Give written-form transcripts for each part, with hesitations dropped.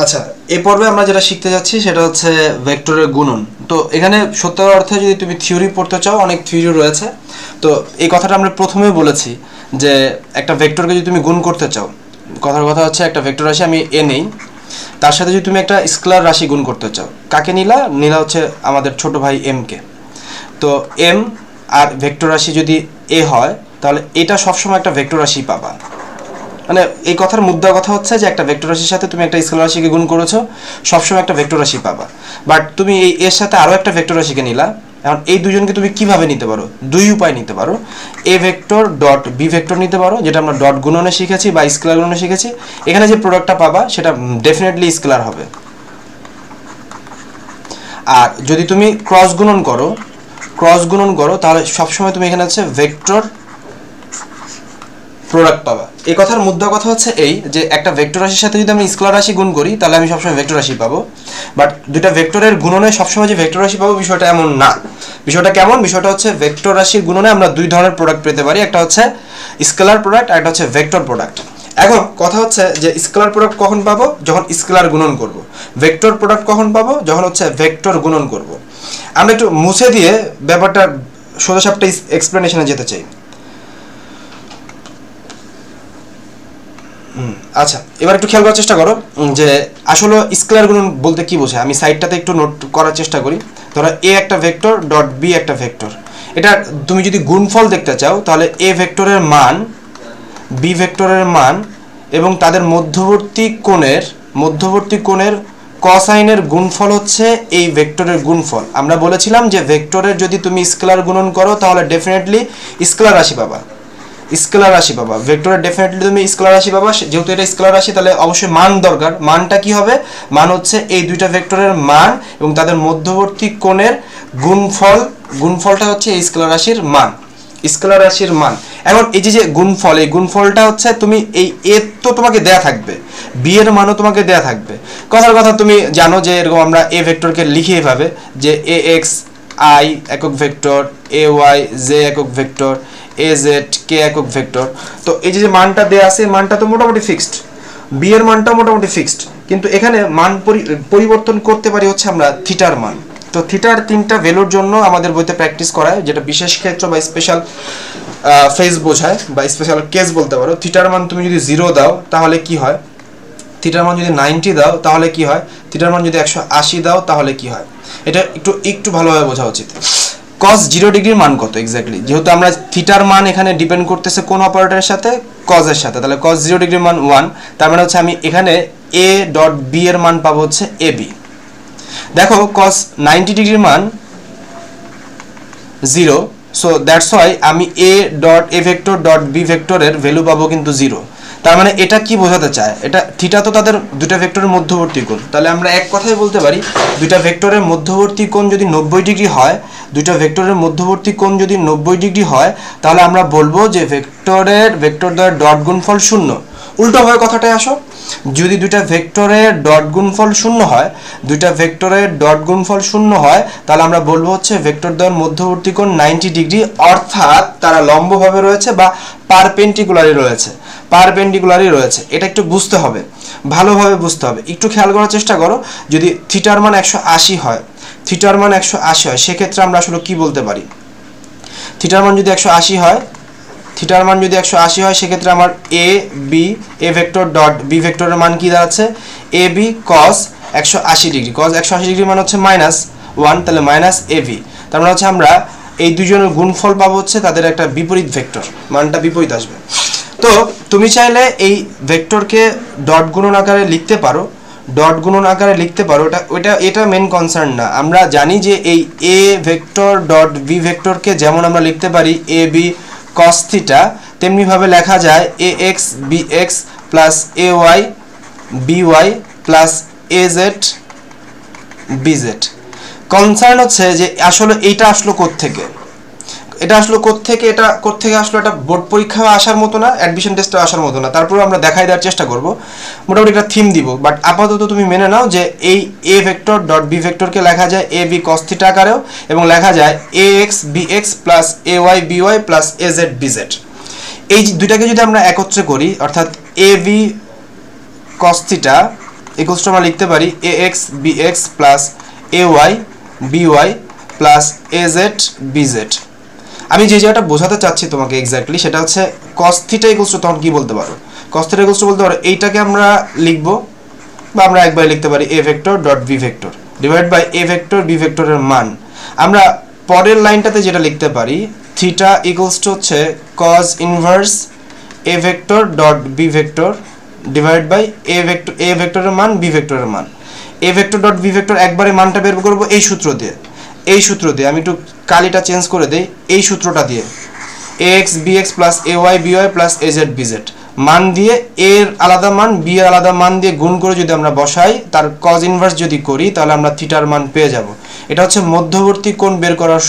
আচ্ছা, এই পর্বে আমরা যেটা শিখতে যাচ্ছি সেটা হচ্ছে ভেক্টরের গুণন। তো এখানে সত্যি অর্থে যদি তুমি থিওরি পড়তে চাও, অনেক থিওরি রয়েছে। তো এই কথাটা আমরা প্রথমেই বলেছি যে একটা ভেক্টরকে যদি তুমি গুণ করতে চাও, কথার কথা হচ্ছে একটা ভেক্টর রাশি আমি এ নেই, তার সাথে যদি তুমি একটা স্কেলার রাশি গুণ করতে চাও, কাকে নিলা হচ্ছে আমাদের ছোট ভাই এম কে। তো এম আর ভেক্টর রাশি যদি এ হয়, তাহলে এটা সবসময় একটা ভেক্টর রাশি পাবা। মানে এই কথার মুদ্রা কথা হচ্ছে যে একটা ভেক্টর রাশির সাথে তুমি একটা স্কেলার রাশিকে গুণ করেছো, সবসময় একটা ভেক্টর রাশি পাবা। বাট তুমি এই এর সাথে আরও একটা ভেক্টর রাশিকে নিলা, এখন এই দুজনকে তুমি কিভাবে নিতে পারো? দুই উপায় নিতে পারো। A vector dot B vector নিতে পারো, যেটা আমরা ডট গুণনে শিখেছি বা স্কেলার গুণনে শিখেছি। এখানে যে প্রোডাক্টটা পাবা সেটা ডেফিনেটলি স্কেলার হবে। আর যদি তুমি ক্রস গুণন করো তাহলে সবসময় তুমি এখানে হচ্ছে ভেক্টর প্রোডাক্ট পাবা। এই কথার মুদ্রা কথা হচ্ছে এই যে একটা ভেক্টর রাশির সাথে যদি আমি স্কেলার রাশি গুণ করি, তাহলে আমি সবসময় ভেক্টর রাশি পাবো। বাট দুইটা ভেক্টরের গুণনে সবসময় যে ভেক্টর রাশি পাবো বিষয়টা এমন না। বিষয়টা কেমন? বিষয়টা হচ্ছে ভেক্টর রাশির গুণনে আমরা দুই ধরনের প্রোডাক্ট পেতে পারি, একটা হচ্ছে স্কেলার প্রোডাক্ট আর একটা হচ্ছে ভেক্টর প্রোডাক্ট। এখন কথা হচ্ছে যে স্কেলার প্রোডাক্ট কখন পাবো? যখন স্কেলার গুণন করব। ভেক্টর প্রোডাক্ট কখন পাবো? যখন হচ্ছে ভেক্টর গুণন করব। আমরা একটু মুছে দিয়ে ব্যাপারটা সোজাসাপটা এক্সপ্লেনেশনে যেতে চাই। আচ্ছা, এবার একটু খেয়াল করার চেষ্টা করো যে আসলে স্কেলার গুণন বলতে কি বোঝায়। আমি সাইডটাতে একটু নোট করার চেষ্টা করি। ধরো এ একটা ভেক্টর ডট বি একটা ভেক্টর, এটা তুমি যদি গুণফল দেখতে চাও তাহলে এ ভেক্টরের মান বি ভেক্টরের মান এবং তাদের মধ্যবর্তী কোণের কসাইনের গুণফল হচ্ছে এই ভেক্টরের গুণফল। আমরা বলেছিলাম যে ভেক্টরের যদি তুমি স্কেলার গুণন করো তাহলে ডেফিনেটলি স্কেলার রাশি পাবা। ভেক্টরের ডেফিনেটলি তুমি স্কেলার রাশি পাবা। যেহেতু এটা স্কেলার রাশি, তাহলে অবশ্যই মান দরকার। মানটা কি হবে? মান হচ্ছে এই দুইটা ভেক্টরের মান এবং তাদের মধ্যবর্তী কোণের গুণফলটা হচ্ছে এই স্কেলার রাশির মান। এখন এই যে গুণফল, এই গুণফলটা হচ্ছে তুমি এই এ তো তোমাকে দেয়া থাকবে, বি এর মানও তোমাকে দেয়া থাকবে। কথার কথা তুমি জানো যে এরকম আমরা এ ভেক্টরকে লিখি এভাবে যে এ এক্স আই একক ভেক্টর, এ ওয়াই জে একক ভেক্টর, এ জেড কে একক ভেক্টর। তো এই যে মানটা দেয়া আছে, মানটা তো মোটামুটি ফিক্সড, বি এর মানটা মোটামুটি ফিক্সড, কিন্তু এখানে মান পরিবর্তন করতে পারি হচ্ছে আমরা থিটার মান। তো থিটার তিনটা ভ্যালুর জন্য আমাদের বইতে প্র্যাকটিস করায়, যেটা বিশেষ ক্ষেত্র বা স্পেশাল ফেজ বোঝায় বা স্পেশাল কেস বলতে পারো। থিটার মান তুমি যদি 0 দাও তাহলে কি হয়, থিটার মান যদি 90 দাও তাহলে কি হয়, থিটার মান যদি 180 দাও তাহলে কি হয়, এটা একটু ভালোভাবে বোঝা উচিত। cos 0 ডিগ্রির মান কত এক্স্যাক্টলি? যেহেতু আমরা থিটার মান এখানে ডিপেন্ড করতেছে কোন অপারেটরের সাথে, cos এর সাথে, তাহলে cos 0 ডিগ্রির মান 1। তার মানে হচ্ছে আমি এখানে a ডট b এর মান পাবো হচ্ছে ab। দেখো cos 90 ডিগ্রির মান 0, সো দ্যাটস ওয়াই আমি a dot a vector dot b ভেক্টরের ভ্যালু পাবো কিন্তু 0। তার মানে এটা কি বোঝাতে চায়? এটা থিটা তো তাদের দুইটা ভেক্টরের মধ্যবর্তী কোণ। তাহলে আমরা এক কথায় বলতে পারি দুইটা ভেক্টরের মধ্যবর্তী কোণ যদি 90 ডিগ্রি হয়, তাহলে আমরা বলবো যে ভেক্টরদ্বয়ের ডট গুণফল 0। উল্টোভাবে কথাটায় আসো, যদি দুইটা ভেক্টরের ডট গুণফল 0 হয়, তাহলে আমরা বলবো হচ্ছে ভেক্টরদ্বয়ের মধ্যবর্তী কোণ 90 ডিগ্রি, অর্থাৎ তারা লম্বভাবে রয়েছে বা পারপেন্ডিকুলারই রয়েছে। এটা একটু বুঝতে হবে, ভালোভাবে বুঝতে হবে। একটু খেয়াল করার চেষ্টা করো, যদি থিটার মান 180 হয়, সেক্ষেত্রে আমরা আসলে কি বলতে পারি? থিটার মান যদি 180 হয়, সেক্ষেত্রে আমার এ ভেক্টর ডট বি ভেক্টরের মান কি দাঁড়াচ্ছে? A B cos 180 degree. cos 180 degree মান হচ্ছে -1, তাহলে -ab। তার মানে হচ্ছে আমরা এই দুজনের গুণফল পাবো হচ্ছে তাদের একটা বিপরীত ভেক্টর, মানটা বিপরীত আসবে। তো তুমি চাইলে এই ভেক্টরকে ডট গুণন আকারে লিখতে পারো, এটা মেন কনসার্ন না। আমরা জানি যে এই এ ভেক্টর ডট বি ভেক্টরকে যেমন আমরা লিখতে পারি এ বি cos থিটা, তেমনি ভাবে লেখা যায় A X B X plus A Y B Y plus A Z B Z. Concern হচ্ছে যে আসলে এইটা আসলো কোত্থেকে, এটা বোর্ড পরীক্ষা আসার মতো না, অ্যাডমিশন টেস্টে আসার মতো না। তারপরে আমরা দেখাই দেওয়ার চেষ্টা করব, মোটামুটি একটা থিম দিব। বাট আপাতত তুমি মেনে নাও যে এই এ ভেক্টর ডট বি ভেক্টরকে লেখা যায় এ বি cos থিটা আকারেও, এবং লেখা যায় A X B X plus A Y B Y plus A Z B Z. এই দুইটাকে যদি আমরা একত্রে করি, অর্থাৎ A B cos theta equals to আমরা লিখতে পারি ax bx plus ay by plus az bz। আমি যে জায়গাটা বোঝাতে চাচ্ছি তোমাকে এক্স্যাক্টলি সেটা হচ্ছে cos থিটা ইকুয়ালস টু তখন কি বলতে পারো, cos থিটা ইকুয়ালস টু বলতে পারো এইটাকে আমরা লিখব বা আমরা একবার লিখতে পারি a vector dot b vector divide by a vector b ভেক্টরের মান। আমরা পরের লাইনটাতে যেটা লিখতে পারি থিটা ইকুয়ালস টু হচ্ছে cos inverse a vector dot b vector divide by a ভেক্টরের মান b ভেক্টরের মান। a vector dot b vector একবারে মানটা বের করব এই সূত্র দিয়ে আমি একটু কালিটা চেঞ্জ করে দেই, এই সূত্রটা দিয়ে ax bx plus ay by plus az bz মান দিয়ে এর আলাদা মান বি এর আলাদা মান দিয়ে গুণ করে যদি আমরা বসাই তার cos ইনভার্স যদি করি তাহলে আমরা থিটার মান পেয়ে যাব। এটা হচ্ছে মধ্যবর্তী কোণ বের করার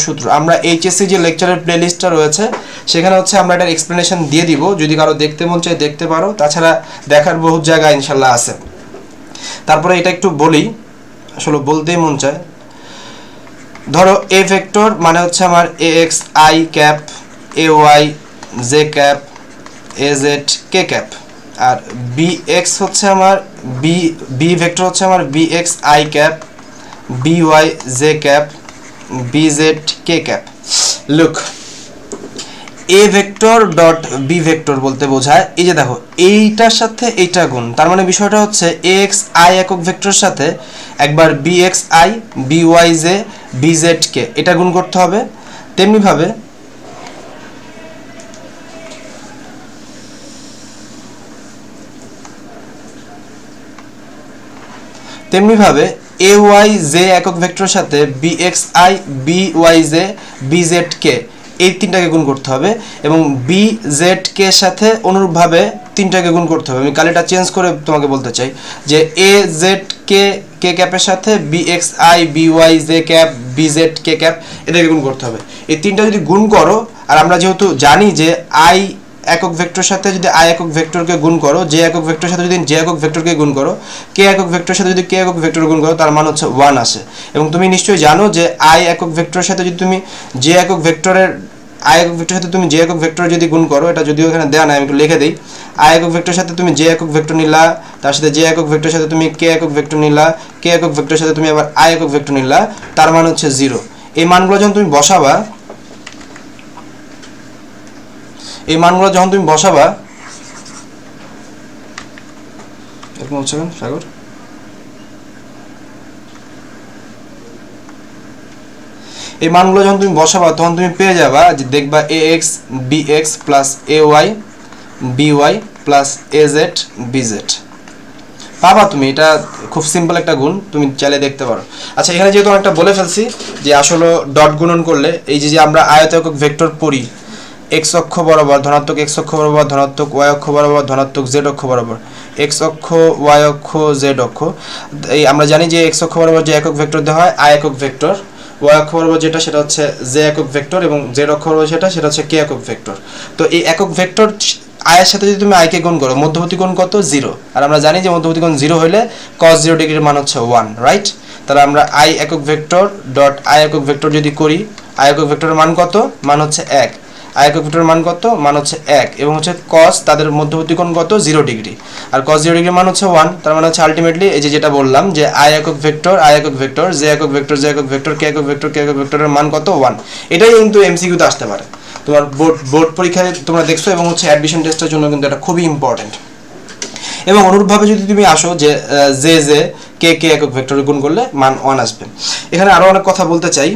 সূত্র, আমরা এইচএসসি যে লেকচারের প্লেলিস্টটা রয়েছে সেখানে হচ্ছে আমরা এটার এক্সপ্লেনেশন দিয়ে দিব, যদি কারো দেখতে মন চায় দেখতে পারো, তাছাড়া দেখার বহুত জায়গা ইনশাল্লাহ আছে। তারপরে এটা একটু বলি, আসলে বলতেই মন চায়। ধরো a ভেক্টর মানে হচ্ছে আমার ax I cap ay j cap az k cap, আর bx হচ্ছে আমার b ভেক্টর হচ্ছে আমার bx I cap by j cap bz k cap. Look, a vector dot b vector বলতে বোঝায় এই যে দেখো এইটার সাথে এইটা গুণ, তার মানে বিষয়টা হচ্ছে ax I একক ভেক্টরের সাথে একবার bx I by j bz k এটা গুণ করতে হবে। তেমনি ভাবে ay j একক ভেক্টরের সাথে bx I by j bz k এই তিনটাকে গুণ করতে হবে এবং bz k এর সাথে অনুরূপভাবে তিনটাকে গুণ করতে হবে। আমি কালিটা চেঞ্জ করে তোমাকে বলতে চাই যে az k k ক্যাপের সাথে bx I by j cap bz k cap এটাকে গুণ করতে হবে। এই তিনটা যদি গুণ করো, আর আমরা যেহেতু জানি যে I একক ভেক্টরের সাথে যদি I একক ভেক্টরকে গুণ করো, j একক ভেক্টরের সাথে যদি j একক ভেক্টরকে গুণ করো, k একক ভেক্টরের সাথে যদি k একক ভেক্টর গুণ করো তার মান হচ্ছে 1 আসে। এবং তুমি নিশ্চয়ই জানো যে I একক ভেক্টরের সাথে যদি তুমি j একক ভেক্টরের সাথে তুমি j একক ভেক্টর যদি গুণ করো, এটা যদিও এখানে দেওয়া নাই আমি একটু লিখে দেই, I একক ভেক্টরের সাথে তুমি j একক ভেক্টর নিলা, তার সাথে j একক ভেক্টরের সাথে তুমি k একক ভেক্টর নিলা, k একক ভেক্টরের সাথে তুমি আবার I একক ভেক্টর নিলা, তার মান হচ্ছে 0। এই মানগুলো যখন তুমি বসাবা সাগর এই মানগুলো যখন তুমি বসাবা তখন তুমি পেয়ে যাবা যে দেখবা ax bx plus ay by plus az bz পাবা তুমি। এটা খুব সিম্পল একটা গুণ, তুমি চাইলে দেখতে পারো। আচ্ছা, এখানে যেহেতু অনেকটা বলে ফেলছি যে আসলে ডট গুণন করলে এই যে আমরা আয়ত একক ভেক্টর পড়ি x অক্ষ বরাবর ধনাত্মক x অক্ষ বরাবর ধনাত্মক y অক্ষ বরাবর ধনাত্মক z অক্ষ বরাবর, x অক্ষ y অক্ষ z অক্ষ, এই আমরা জানি যে x অক্ষ বরাবর যে একক ভেক্টর দেওয়া হয় I একক ভেক্টর, y অক্ষ বরাবর যেটা সেটা হচ্ছে j একক ভেক্টর এবং z অক্ষ বরাবর সেটা হচ্ছে k একক ভেক্টর। তো এই একক ভেক্টর I এর সাথে যদি তুমি I কে গুণ করো, মধ্যবর্তী কোণ কত 0, আর আমরা জানি যে মধ্যবর্তী কোণ 0 হলে cos 0 ডিগ্রির মান হচ্ছে 1, রাইট? তাহলে আমরা I একক ভেক্টর ডট I একক ভেক্টর যদি করি, I একক ভেক্টরের মান কত, মান হচ্ছে 1, I একক ভেক্টরের মান কত, মান হচ্ছে 1 এবং হচ্ছে cos তাদের মধ্যবর্তী কোণ কত 0 ডিগ্রি, আর cos 0 ডিগ্রির মান হচ্ছে 1, তার মানে হচ্ছে আলটিমেটলি এই যে যেটা বললাম যে I একক ভেক্টর j একক ভেক্টর k একক ভেক্টরের মান কত 1। এটাই কিন্তু এমসিকিউতে আসতে পারে, তোমার বোর্ড পরীক্ষায় তোমরা দেখছো এবং হচ্ছে অ্যাডমিশন টেস্টের জন্য কিন্তু এটা খুবই ইম্পর্টেন্ট। এবং অনুরূপভাবে যদি তুমি আসো যে j k একক ভেক্টর গুণ করলে মান 1 আসবে। এখানে আরো অনেক কথা বলতে চাই।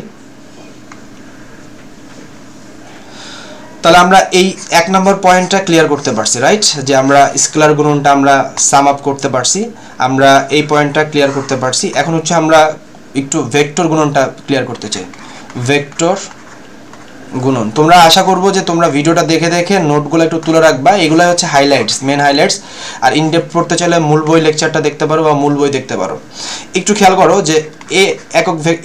তাহলে আমরা এই 1 নম্বর পয়েন্টটা ক্লিয়ার করতে পারছি, রাইট? যে আমরা স্কেলার গুণনটা আমরা সাম আপ করতে পারছি, আমরা এই পয়েন্টটা ক্লিয়ার করতে পারছি। এখন হচ্ছে আমরা একটু ভেক্টর গুণনটা ক্লিয়ার করতে চাই। ভেক্টর গুণন তোমরা আশা করব যে তোমরা ভিডিওটা দেখে দেখে নোটগুলো একটু তুলে রাখবা, এগুলাই হচ্ছে হাইলাইটস, মেন হাইলাইটস। আর ইনডেপথ পড়তে চাইলে মূল বই লেকচারটা দেখতে পারো বা মূল বই দেখতে পারো। একটু খেয়াল করো যে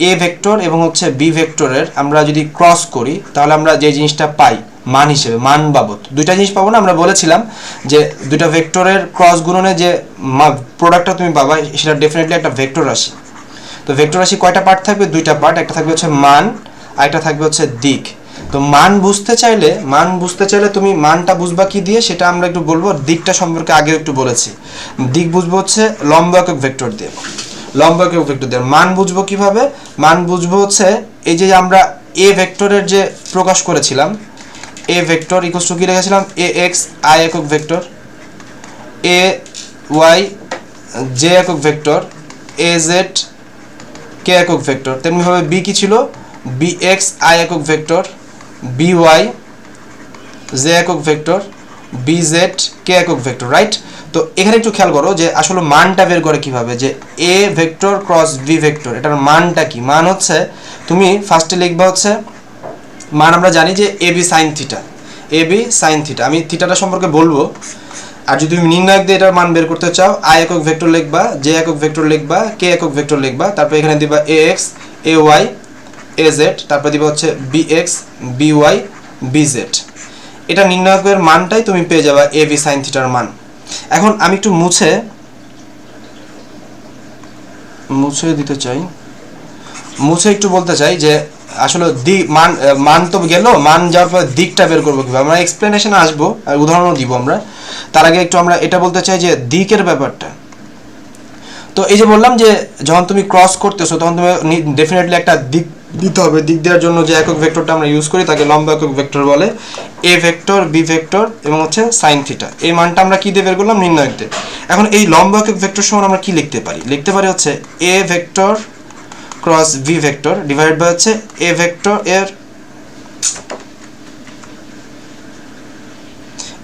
এ ভেক্টর এবং হচ্ছে বি ভেক্টরের আমরা যদি ক্রস করি তাহলে আমরা যে জিনিসটা পাই মান হিসেবে, মান বাবদ দুইটা জিনিস পাবো না? আমরা বলেছিলাম যে দুইটা ভেক্টরের ক্রস গুণনে যে প্রোডাক্টটা তুমি পাবা সেটা ডেফিনেটলি একটা ভেক্টর রাশি। তো ভেক্টর রাশি কয়টা পার্ট থাকবে? দুইটা পার্ট, একটা থাকবে হচ্ছে মান আর একটা থাকবে হচ্ছে দিক। তো মান বুঝতে চাইলে তুমি মানটা বুঝবা কি দিয়ে, সেটা আমরা একটু বলবো। দিকটা সম্পর্কে আগে একটু বলেছি, দিক বুঝবো হচ্ছে লম্ব একক ভেক্টর দিয়ে। লম্ব একক ভেক্টর দিয়ে মান বুঝবো কিভাবে? মান বুঝবো হচ্ছে এই যে আমরা এ ভেক্টরের যে প্রকাশ করেছিলাম, এ ভেক্টর ইকুয়ালস টু কি রেখেছিলাম, এ এক্স আই একক ভেক্টর, এ ওয়াই জে একক ভেক্টর, এ জেড কে একক ভেক্টর। তেমনিভাবে বি কি ছিল, বি এক্স আই একক ভেক্টর, বি ওয়াই জে একক ভেক্টর, বি জেড কে একক ভেক্টর, রাইট। তো এখানে একটু খেয়াল করো যে আসলে মানটা বের করে কিভাবে, যে A vector cross B vector, এটার মানটা কি? মান হচ্ছে তুমি ফার্স্টে লিখবা হচ্ছে মান আমরা জানি যে এ B sine theta, A B sine theta. আমি থিটাটা সম্পর্কে বলবো। আর যদি তুমি নির্ণায়ক দিয়ে এটার মান বের করতে চাও, আই একক ভেক্টর লিখবা, জে একক ভেক্টর লিখবা, কে একক ভেক্টর লিখবা, তারপর এখানে দিবা A X A Y A Z, তারপর দিবা হচ্ছে B X B Y B Z. এটা নির্ণায়কের মানটাই তুমি পেয়ে যাবা এ বি সাইন থিটার মান। এখন আমি একটু মুছে দিতে চাই, মুছে একটু বলতে চাই যে আসলে মান তো গেল, মান যাওয়ার পর দিকটা বের করবো কিভাবে, আমরা এক্সপ্লেনেশনে আসবো আর উদাহরণও দিব আমরা। তার আগে একটু আমরা এটা বলতে চাই যে দিকের ব্যাপারটা। তো এই যে বললাম যে যখন তুমি ক্রস করতেছো তখন তুমি ডেফিনেটলি একটা দিক দিতে হবে। দিক দেওয়ার জন্য যে একক ভেক্টরটা আমরা ইউজ করি তাকে লম্ব একক ভেক্টর বলে, এ ভেক্টর বি ভেক্টর এবং হচ্ছে সাইন থিটা। এই মানটা আমরা কি দিয়ে বের করলাম, নির্ণায়ক দিয়ে। এখন এই লম্ব একক ভেক্টর সমান আমরা কি লিখতে পারি? লিখতে পারি হচ্ছে A vector cross V vector divide by হচ্ছে এ ভেক্টর এর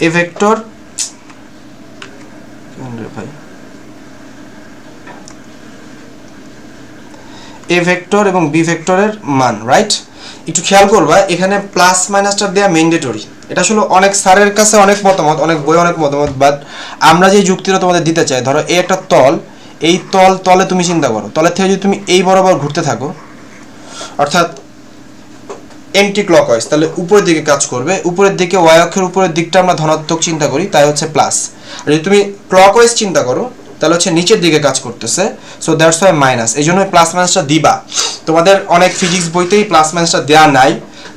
এ ভেক্টর এ ভেক্টর এবং বি ভেক্টরের মান, রাইট। একটু খেয়াল করবা এখানে প্লাস মাইনাসটা দেওয়া ম্যান্ডেটরি। এটা আসলে অনেক স্যারের কাছে অনেক মতামত, অনেক বই অনেক মতামত, বাট আমরা যে যুক্তিটা তোমাদের দিতে চাই, ধরো এই একটা তল, এই তলে তুমি চিন্তা করো, তলের থেকে যদি তুমি এই বরাবর ঘুরতে থাকো, অর্থাৎ এন্টি ক্লকওয়াইজ, তাহলে উপরের দিকে কাজ করবে। উপরের দিকে ওয়াই অক্ষের উপরের দিকটা আমরা ধনাত্মক চিন্তা করি, তাই হচ্ছে প্লাস। আর যদি তুমি ক্লকওয়াইজ চিন্তা করো তাহলে হচ্ছে নিচের দিকে কাজ করতেছে, সো দ্যাটস ওয়াই মাইনাস। এই জন্য প্লাস মাইনাসটা দিবা। তোমাদের অনেক ফিজিক্স বইতেই প্লাস মাইনাসটা দেওয়া নাই,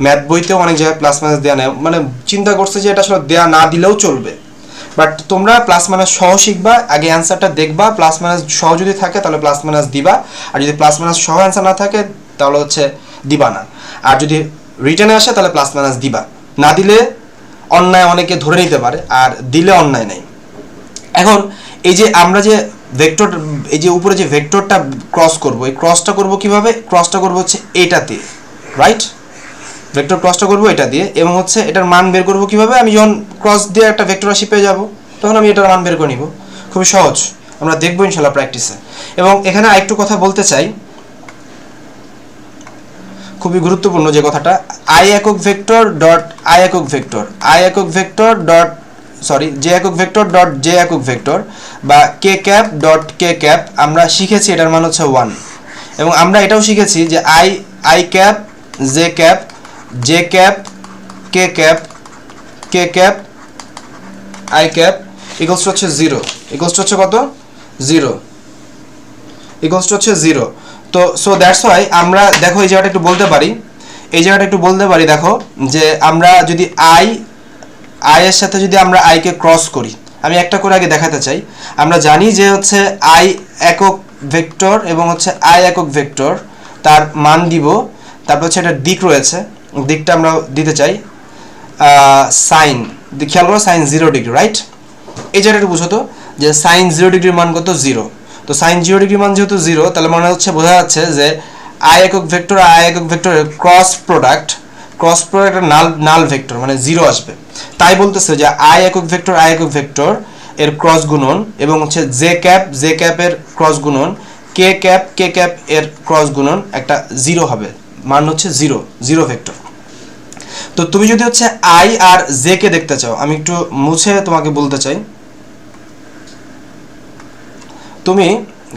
ম্যাথ বইতেও অনেক জায়গায় প্লাস মাইনাস দেওয়া নাই, মানে চিন্তা করছে যে এটা আসলে দেওয়া না দিলেও চলবে। বাট তোমরা প্লাস মাইনাস সহ শিখবা, আগে অ্যান্সারটা দেখবা, প্লাস মাইনাস সহ যদি থাকে তাহলে প্লাস মাইনাস দিবা, আর যদি প্লাস মাইনাস সহ অ্যান্সার না থাকে তাহলে হচ্ছে দিবা না। আর যদি রিটার্নে আসে তাহলে প্লাস মাইনাস দিবা, না দিলে অন্যায় অনেকে ধরে নিতে পারে, আর দিলে অন্যায় নাই। এখন এই যে আমরা যে ভেক্টর, এই যে উপরে যে ভেক্টরটা ক্রস করব, এই ক্রসটা করব কিভাবে? ক্রসটা করব হচ্ছে এইটাতে, রাইট। ভেক্টর ক্রসটা করব এটা দিয়ে, এবং হচ্ছে এটার মান বের করব কিভাবে? আমি যখন ক্রস দিয়ে একটা ভেক্টর রাশি পেয়ে যাব তখন আমি এটার মান বের করে নিব। খুবই সহজ, আমরা দেখবো ইনশাআল্লাহ প্র্যাকটিসে। এবং এখানে আরেকটু কথা বলতে চাই, খুবই গুরুত্বপূর্ণ যে কথাটা, আই একক ভেক্টর ডট আই একক ভেক্টর, আই একক ভেক্টর ডট জে একক ভেক্টর ডট জে একক ভেক্টর, বা কে ক্যাপ ডট কে ক্যাপ, আমরা শিখেছি এটার মান হচ্ছে 1। এবং আমরা এটাও শিখেছি যে I cap J cap J cap K cap K cap I cap equals to হচ্ছে 0, ইকুয়ালস টু হচ্ছে কত? 0, ইকুয়ালস টু হচ্ছে 0। তো সো দ্যাটস ওয়াই আমরা দেখো এই জায়গাটা একটু বলতে পারি, দেখো যে আমরা যদি আই এর সাথে যদি আমরা আই কে ক্রস করি, আমি একটা করে আগে দেখাতে চাই। আমরা জানি যে হচ্ছে আই একক ভেক্টর এবং হচ্ছে আই একক ভেক্টর, তার মান দিব, তারপর হচ্ছে এটা দিক রয়েছে, দিকটা আমরা দিতে চাই সাইন, খেয়াল করো সাইন 0 ডিগ্রি, রাইট। এই জায়গাটা একটু বুঝো তো যে সাইন 0 ডিগ্রির মান কত? 0। তো সাইন 0 ডিগ্রি মান যেহেতু 0, তাহলে মনে হচ্ছে বোঝা যাচ্ছে যে আই একক ভেক্টর আই একক ভেক্টরের ক্রস প্রোডাক্ট নাল ভেক্টর, মানে 0 আসবে। তাই বলতেছে যে আই একক ভেক্টর এর ক্রস গুণন এবং হচ্ছে জে ক্যাপ এর ক্রস গুণন, কে ক্যাপ এর ক্রস গুণন একটা 0 হবে, মান হচ্ছে 0 ভেক্টর। তো তুমি যদি হচ্ছে আই আর জে কে দেখতে চাও, আমি একটু মুছে তোমাকে বলতে চাই, তুমি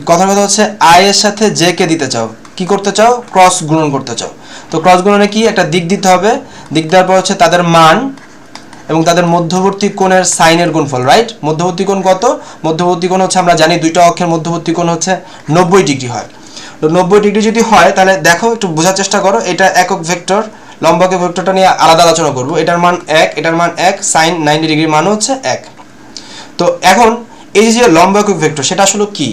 কথা হচ্ছে আই এর সাথে জে কে দিতে চাও, কি করতে চাও? ক্রস গুণন করতে চাও। তো ক্রস গুণনে কি একটা দিক দিতে হবে, দিক দেওয়ার পর হচ্ছে তাদের মান এবং তাদের মধ্যবর্তী কোণের সাইনের গুণফল, রাইট। মধ্যবর্তী কোণ কত? মধ্যবর্তী কোণ হচ্ছে আমরা জানি দুইটা অক্ষের মধ্যবর্তী কোণ হচ্ছে 90 ডিগ্রি হয়। তো 90 ডিগ্রি যদি হয় তাহলে দেখো একটু বোঝার চেষ্টা করো, এটা একক ভেক্টর লম্ব একক ভেক্টরটা নিয়ে আলাদা আলোচনা করব। এটার মান 1, এটার মান 1, sin 90 ডিগ্রির মান হচ্ছে 1। তো এখন এই যে লম্ব একক ভেক্টর সেটা আসলে কি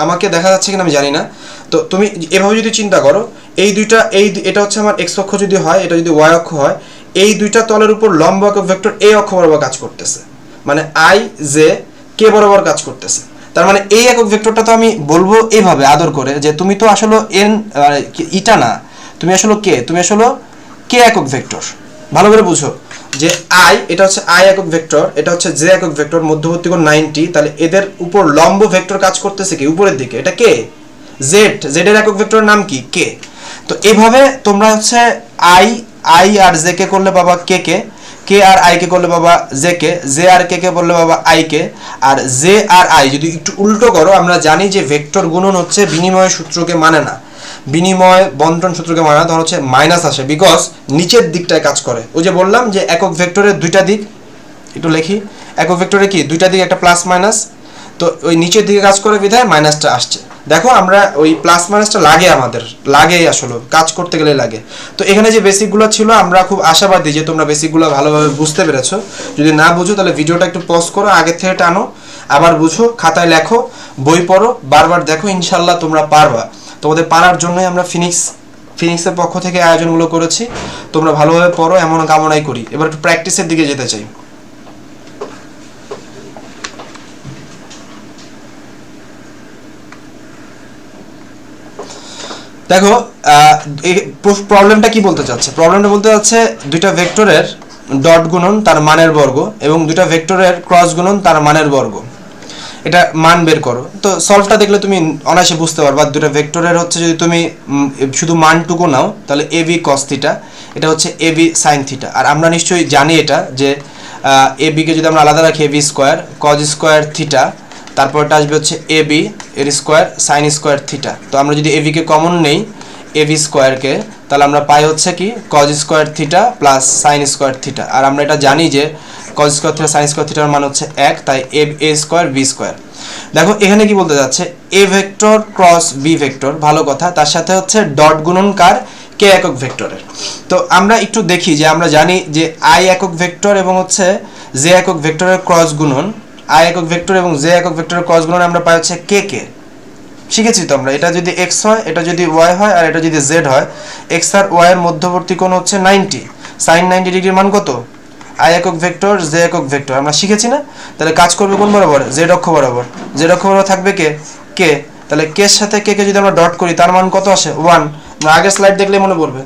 আমাকে দেখা যাচ্ছে কিনা আমি জানি না। তো তুমি এভাবে যদি চিন্তা করো, এই দুইটা এটা হচ্ছে আমার x অক্ষ যদি হয়, এটা যদি y অক্ষ হয়, এই দুইটা তলের উপর লম্ব একক ভেক্টর a অক্ষ বরাবর কাজ করতেছে, মানে i j k বরাবর কাজ করতেছে। তার মানে এই একক ভেক্টরটা তো আমি বলবো এইভাবে আদর করে যে তুমি তো আসলে n ইটা না, তুমি আসলে k একক ভেক্টর। ভালো করে বুঝো যে i এটা হচ্ছে i একক ভেক্টর, এটা হচ্ছে j একক ভেক্টর, মধ্যবর্তী কোণ 90, তাহলে এদের উপর লম্ব ভেক্টর কাজ করতেছে কি উপরের দিকে, এটা কে z এর একক ভেক্টরের নাম কি k। তো এইভাবে তোমরা হচ্ছে i আর j কে করলে পাবা k আর i কে করলে পাবা j আর k কে করলে পাবা i কে। আর j আর i যদি একটু উল্টো করো, আমরা জানি যে ভেক্টর গুণন হচ্ছে বিনিময় সূত্রকে মানে না, বিনিময় বন্টন সূত্রকে মানে না, তখন হচ্ছে মাইনাস আসে, বিকজ নিচের দিকটায় কাজ করে। ওই যে বললাম যে একক ভেক্টরের দুইটা দিক, একটু লিখি, একক ভেক্টরে কি দুইটা দিক, একটা প্লাস মাইনাস, তো ওই নিচের দিকে কাজ করে বিধায় মাইনাসটা আসছে। দেখো আমরা ওই প্লাস মাইনাসটা লাগে আসলে কাজ করতে গেলে লাগে। তো এখানে যে বেসিকগুলো ছিল আমরা খুব আশাবাদী যে তোমরা বেসিকগুলো ভালোভাবে বুঝতে পেরেছো। যদি না বুঝো তাহলে ভিডিওটা একটু পজ করো, আগের থেকে টানো, আবার বুঝো, খাতায় লেখো, বই পড়ো, বারবার দেখো, ইনশাল্লাহ তোমরা পারবা। তোমাদের পারার জন্যই আমরা ফিনিক্সের পক্ষ থেকে আয়োজনগুলো করেছি। তোমরা ভালোভাবে পড়ো এমন কামনাই করি। এবার একটু প্র্যাকটিসের দিকে যেতে চাই। দেখো প্রবলেমটা কি বলতে চাচ্ছে, প্রবলেমটা বলতে চাচ্ছে দুইটা ভেক্টরের ডট গুণন তার মানের বর্গ এবং দুইটা ভেক্টরের ক্রস গুণন তার মানের বর্গ, এটা মান বের করো। তো সলভটা দেখলে তুমি অনায়াসে বুঝতে পারবা দুটো ভেক্টরের হচ্ছে যদি তুমি শুধু মানটুকু নাও তাহলে ab cos থিটা, এটা হচ্ছে ab sin থিটা। আর আমরা নিশ্চয়ই জানি এটা যে ab কে যদি আমরা আলাদা রাখি ab square cos square theta, তারপরটা আসবে হচ্ছে ab এর স্কয়ার sin স্কয়ার থিটা। তো আমরা যদি ab কে কমন নেই ab স্কয়ার কে, তাহলে আমরা পাই হচ্ছে কি cos square theta plus sin square theta. আর আমরা এটা জানি যে cos square theta sin square থিটার মান হচ্ছে 1, তাই a স্কয়ার b স্কয়ার। দেখো এখানে কি বলতে যাচ্ছে, a vector cross b vector, ভালো কথা, তার সাথে হচ্ছে ডট গুণন কার k একক ভেক্টরের। তো আমরা একটু দেখি যে আমরা জানি যে i একক ভেক্টর এবং হচ্ছে j একক ভেক্টরের ক্রস গুণন, i একক ভেক্টর এবং j একক ভেক্টরের ক্রস গুণন আমরা পাই হচ্ছে k শিখেছি তো আমরা। এটা যদি x হয়, এটা যদি y হয়, আর এটা যদি z হয়, x আর y এর মধ্যবর্তী কোণ হচ্ছে 90, sin 90 ডিগ্রির মান কত, i একক ভেক্টর j একক ভেক্টর, আমরা শিখেছি না। তাহলে কাজ করবে কোন বরাবর, z অক্ষ বরাবর, z অক্ষ বরাবর থাকবে k, তাহলে k এর সাথে k কে যদি আমরা ডট করি তার মান কত আসে 1। আমরা আগের স্লাইড দেখলে মনে পড়বে,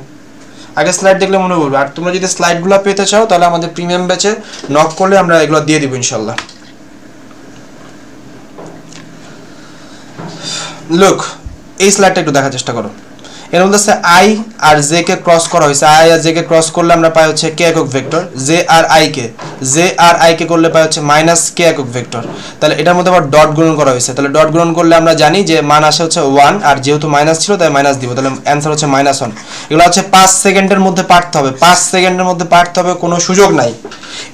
আর তোমরা যদি স্লাইডগুলো পেতে চাও তাহলে আমাদের প্রিমিয়াম ব্যাচে নক করলে আমরা এগুলো দিয়ে দিব ইনশাআল্লাহ। লুক, এই স্লাইডটা একটু দেখার চেষ্টা করো। এর মধ্যে আছে i আর j কে ক্রস করা হয়েছে, i আর j কে ক্রস করলে আমরা পাই হচ্ছে k একক ভেক্টর, j আর i কে করলে পাই হচ্ছে মাইনাস k একক ভেক্টর। তাহলে এটার মধ্যে আবার ডট গুণন করা হয়েছে, তাহলে ডট গুণন করলে আমরা জানি যে মান আসে হচ্ছে 1, আর যেহেতু মাইনাস ছিল তাই মাইনাস দিব, তাহলে অ্যান্সার হচ্ছে -1। এগুলো হচ্ছে 5 সেকেন্ডের মধ্যে পারতে হবে, 5 সেকেন্ডের মধ্যে পারতে হবে, কোনো সুযোগ নাই।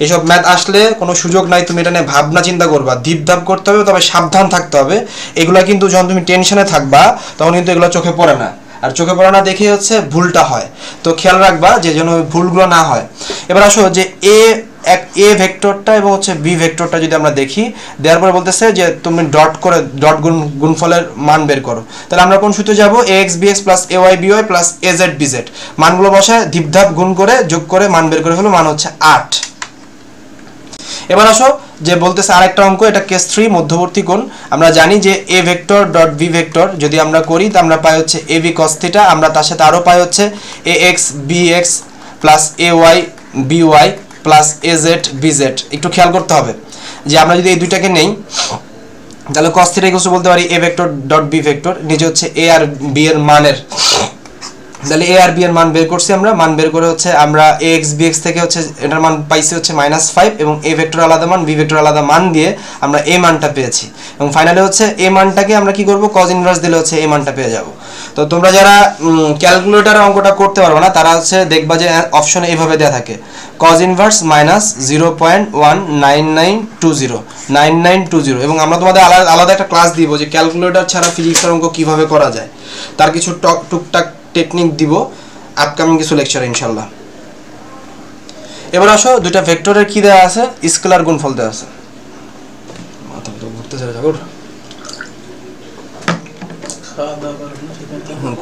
এসব ম্যাথ আসলে কোনো সুযোগ নাই, তুমি এটা নিয়ে ভাবনা চিন্তা করবা, ধাপ করতে হবে, তবে সাবধান থাকতে হবে। এগুলা কিন্তু যখন তুমি টেনশনে থাকবা তখন কিন্তু এগুলো চোখে পড়ে না, আর চোখে পড়া না দেখে হচ্ছে ভুলটা হয়। তো খেয়াল রাখবা যে যেন ভুলগুলো না হয়। এবার আসো যে a ভেক্টরটা এবং হচ্ছে b ভেক্টরটা যদি আমরা দেখি, দেওয়ার পরে বলতেছে যে তুমি ডট গুণফলের মান বের করো। তাহলে আমরা কোন সূত্রে যাব, ax bx plus ay by plus az bz, মানগুলো বসায় ধাপ গুণ করে যোগ করে মান বের করে হলো, মান হচ্ছে 8। এবার আসো যে বলতেছে আরেকটা অঙ্ক, এটা কেস 3 মধ্যবর্তী কোণ। আমরা জানি যে a vector dot b vector যদি আমরা করি তা আমরা পাই হচ্ছে ab cos থিটা, আমরা তার সাথে আরো পাই হচ্ছে ax bx plus ay by plus az bz। একটু খেয়াল করতে হবে যে আমরা যদি এই দুইটাকে নেই তাহলে cos থিটা ইকুয়াল টু বলতে পারি a vector dot b vector, নিচে হচ্ছে a আর b এর মানের, তাহলে a আর b এর মান বের করছি আমরা, মান বের করে হচ্ছে আমরা ax bx থেকে হচ্ছে এটার মান পাইছি হচ্ছে -5 এবং a ভেক্টর আলাদা মান b ভেক্টর আলাদা মান দিয়ে আমরা a মানটা পেয়েছি। এবং ফাইনালি হচ্ছে a মানটাকে আমরা কি করব, cos ইনভার্স দিলে হচ্ছে a মানটা পেয়ে যাব। তো তোমরা যারা ক্যালকুলেটরে অঙ্কটা করতে পারবে না তারা হচ্ছে দেখবা যে অপশনে এইভাবে দেয়া থাকে cos ইনভার্স -0.19920 এবং আমরা তোমাদের আলাদা একটা ক্লাস দিব যে ক্যালকুলেটর ছাড়া ফিজিক্সের অঙ্ক কিভাবে করা যায়, তার কিছু টুকটাক টেকনিক দিব। আপকামিং কিছু লেকচারে ইনশাল্লাহ। এবার আসো দুইটা ভেক্টরের কি দেওয়া আছে, স্কেলার গুণফল দেওয়া আছে। মাথা তো ঘুরতে চলে যাবো,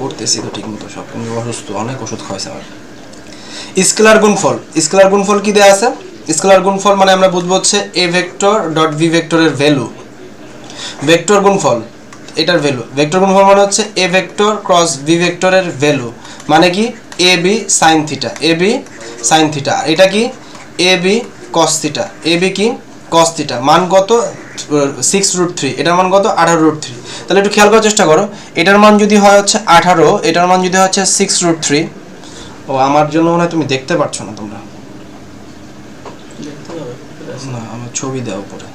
করতেছি তো ঠিক মতো সব, অসুস্থ, অনেক ওষুধ খাওয়াইছে আমার। স্কেলার গুণফল, স্কেলার গুণফল কি দেওয়া আছে? স্কেলার গুণফল মানে আমরা বুঝবো হচ্ছে এ ভেক্টর ডট ভি ভেক্টরের ভ্যালু, ভেক্টর গুণফল এটার ভ্যালু। ভেক্টর গুণফল মানে হচ্ছে এ ভেক্টর ক্রস ভি ভেক্টরের ভ্যালু, মানে কি এ B sine theta, A B sine theta. এটা কি এ B cos theta, A B কি কস থিটা। মান কত 6√3, এটার মান কত 18√3। তাহলে একটু খেয়াল করার চেষ্টা করো, এটার মান যদি হয় হচ্ছে 18, এটার মান যদি হচ্ছে 6√3। ও আমার জন্য মনে হয় তুমি দেখতে পাচ্ছ না, তোমরা না আমার ছবি দেওয়া উপরে।